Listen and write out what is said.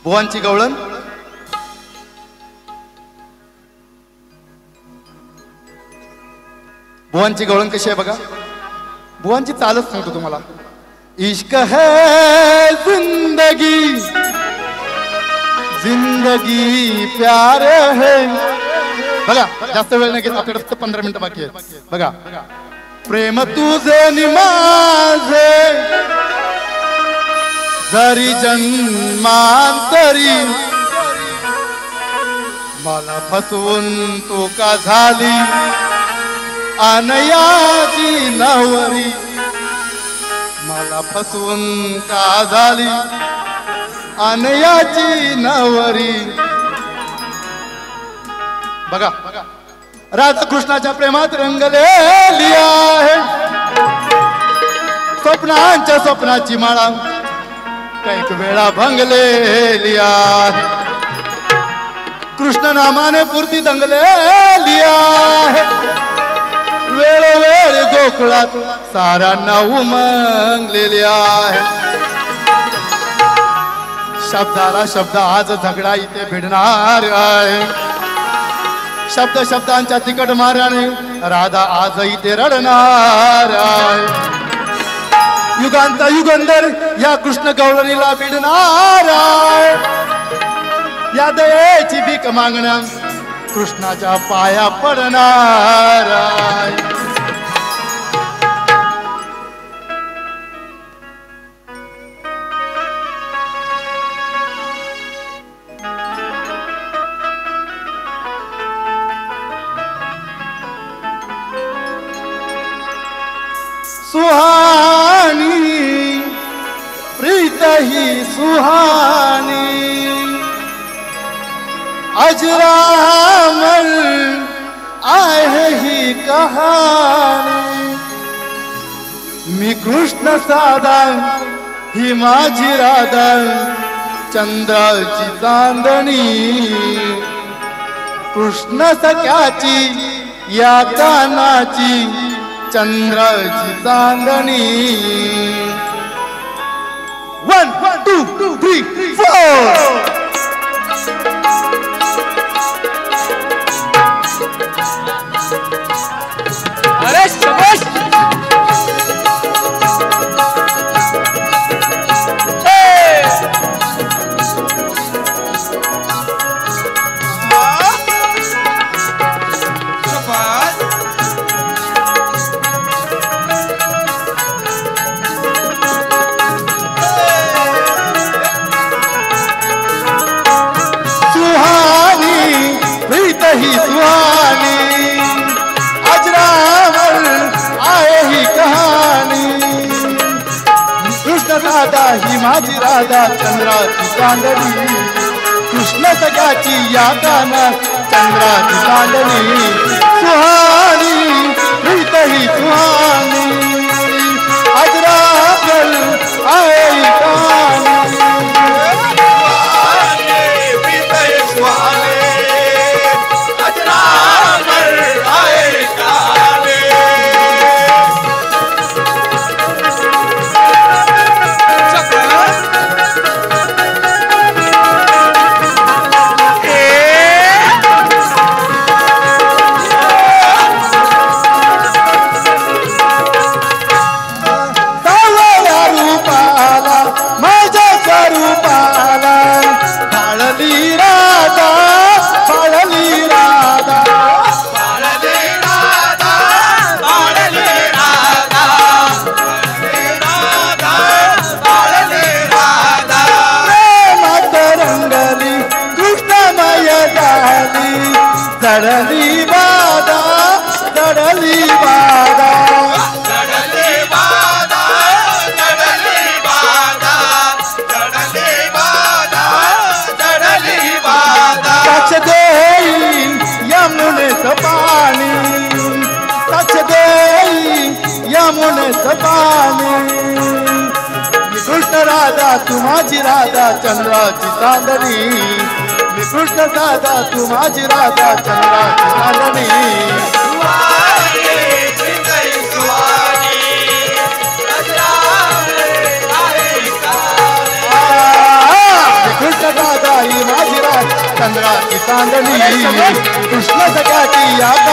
बुवांची गवळण बुवांची गवळण कशी आहे बघा. बुवांची चालच सांगतो तुम्हाला. इश्क है जिंदगी जिंदगी प्यार है. बघा जास्त वेळ नाही घेत आपल्याकडे फक्त 15 मिनिटं बाकी आहेत. बघा प्रेम तुझे नि माझे जरी जन्मांतरी मला फसवून तू का झाली अनयाची नवरी. मला फसवून का झाली अनयाची नवरी. बघा राधा कृष्णाच्या प्रेमात रंगलेली आहे. स्वप्नांच्या स्वप्नाची माळा कैक वेळा भंगलेली आहे. कृष्ण नामाने पूर्ती दंगलेली आहे. वेळोवेळ गोकुळात साऱ्यांना उमंगलेली आहे. शब्दाला शब्द आज झगडा इथे भिडणार आहे. शब्द शब्दांच्या तिकट मार्याने राधा आज इथे रडणार आहे. युगांचा युगंधर या कृष्ण गवळणीला भिडणार आहे. या दयेची भीक मागण्या कृष्णाच्या पाया पडणार आहे. सुहानी प्रीत ही सुहानी अजरामर आहे ही कहाणी. मी कृष्ण साधा ही माझी राधा चंद्राची चांदणी. कृष्ण सख्याची या कानाची चंद्राची चांदणी. 1 2 3 4 अरे शाबाश. ही सुहानी अजरामर आहे ही कहाणी. कृष्ण राधा ही माझी राधा चंद्राची चांदणी. कृष्ण सख्याची या गाण्यात चंद्राची चांदणी. सुहानी प्रीत ही सुहानी अजरामर आहे ही कहाणी. दडली बाधा दडली बाधा दडली बाधा दडली बाधा दडली बाधा दडली बाधा. साक्ष देई यमुनेचं पाणी. साक्ष देई यमुनेचं पाणी. कृष्ण राधा तू माझी राधा चंद्राची चांदणी. कृष्ण दादा तू माझी राधा चंद्राची चांदणी. कृष्ण दादा चांदणी कृष्ण सखाची याद